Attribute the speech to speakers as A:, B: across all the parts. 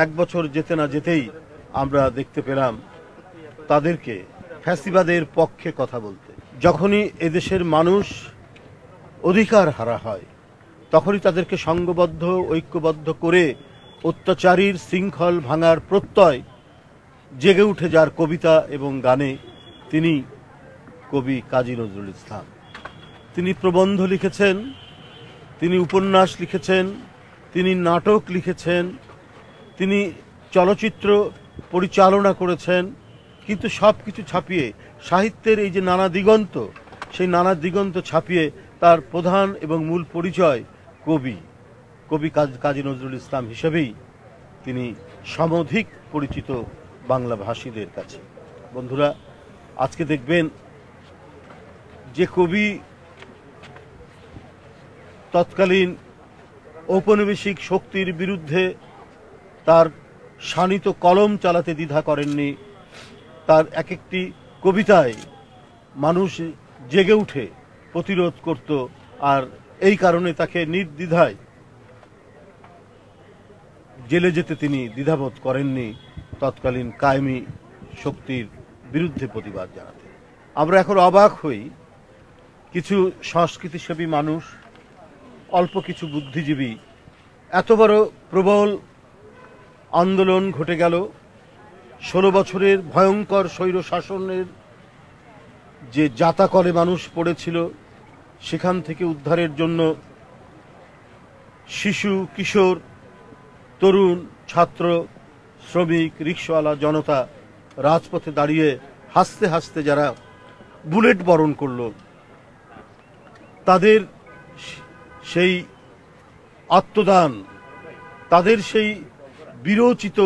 A: এক বছর যেতে না যেতেই আমরা দেখতে পেলাম তাদেরকে ফ্যাসিবাদের পক্ষে কথা বলতে। যখনই এদেশের মানুষ অধিকার হারা হয় তখনই তাদেরকে সংঘবদ্ধ ঐক্যবদ্ধ করে অত্যাচারীর শৃঙ্খল ভাঙার প্রত্যয় জেগে উঠে যার কবিতা এবং গানে তিনি কবি কাজী নজরুল ইসলাম। তিনি প্রবন্ধ লিখেছেন, তিনি উপন্যাস লিখেছেন, তিনি নাটক লিখেছেন, তিনি চলচ্চিত্র পরিচালনা করেছেন, কিন্তু সব কিছু ছাপিয়ে সাহিত্যের এই যে নানা দিগন্ত, সেই নানা দিগন্ত ছাপিয়ে তার প্রধান এবং মূল পরিচয় কবি কাজী নজরুল ইসলাম হিসেবেই তিনি সমধিক পরিচিত বাংলা ভাষীদের কাছে। বন্ধুরা, আজকে দেখবেন যে কবি তৎকালীন ঔপনিবেশিক শক্তির বিরুদ্ধে তার শানিত কলম চালাতে দ্বিধা করেননি, তার এক একটি কবিতায় মানুষ জেগে উঠে প্রতিরোধ করত, আর এই কারণে তাকে নির্দ্বিধায় জেলে যেতে তিনি দ্বিধাবোধ করেননি তৎকালীন কায়েমি শক্তির বিরুদ্ধে প্রতিবাদ জানাতে। আমরা এখন অবাক হই, কিছু সংস্কৃতিসেবী মানুষ, অল্প কিছু বুদ্ধিজীবী, এত বড় প্রবল আন্দোলন ঘটে গেল, 16 বছরের ভয়ঙ্কর স্বৈর শাসনের যে জাতাকলে মানুষ পড়েছিল সেখান থেকে উদ্ধারের জন্য শিশু, কিশোর, তরুণ, ছাত্র, শ্রমিক, রিকশাওয়ালা জনতা রাজপথে দাঁড়িয়ে হাসতে হাসতে যারা বুলেট বরণ করল, তাদের সেই আত্মদান, তাদের সেই বিরোচিত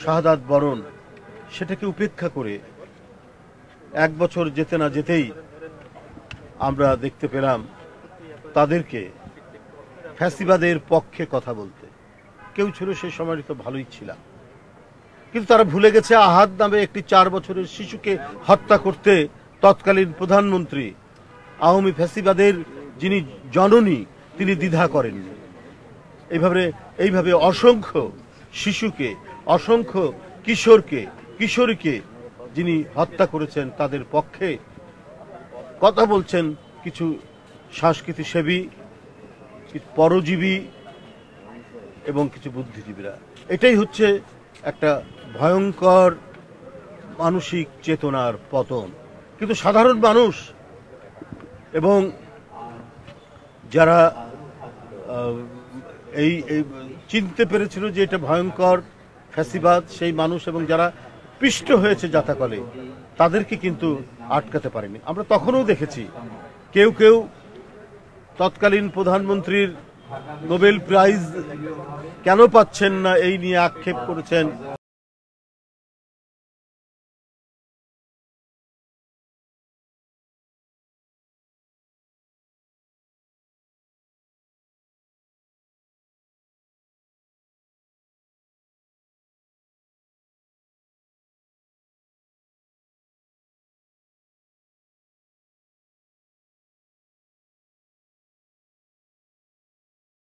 A: শাহাদাত বরণ, সেটাকে উপেক্ষা করে এক বছর যেতে না যেতেই আমরা দেখতে পেলাম তাদেরকে ফ্যাসিবাদের পক্ষে কথা বলতে। কেউ ছিল সেই সময় তো ভালোই ছিলাম, কিন্তু তারা ভুলে গেছে আহাদ নামে একটি 4 বছরের শিশুকে হত্যা করতে তৎকালীন প্রধানমন্ত্রী, আওয়ামী ফ্যাসিবাদের যিনি জননী, তিনি দ্বিধা করেননি। এইভাবে অসংখ্য শিশুকে, অসংখ্য কিশোরীকে যিনি হত্যা করেছেন, তাদের পক্ষে কথা বলছেন কিছু সংস্কৃতিসেবী, পরজীবী এবং কিছু বুদ্ধিজীবীরা। এটাই হচ্ছে একটা ভয়ঙ্কর মানসিক চেতনার পতন। কিন্তু সাধারণ মানুষ এবং যারা এই চিনতে পেরেছিল যে এটা ভয়ঙ্কর ফ্যাসিবাদ, সেই মানুষ এবং যারা পিষ্ট হয়েছে জাতাকলে, তাদেরকে কিন্তু আটকাতে পারেনি। আমরা তখনও দেখেছি কেউ তৎকালীন প্রধানমন্ত্রীর নোবেল প্রাইজ কেন পাচ্ছেন না এই নিয়ে আক্ষেপ করেছেন।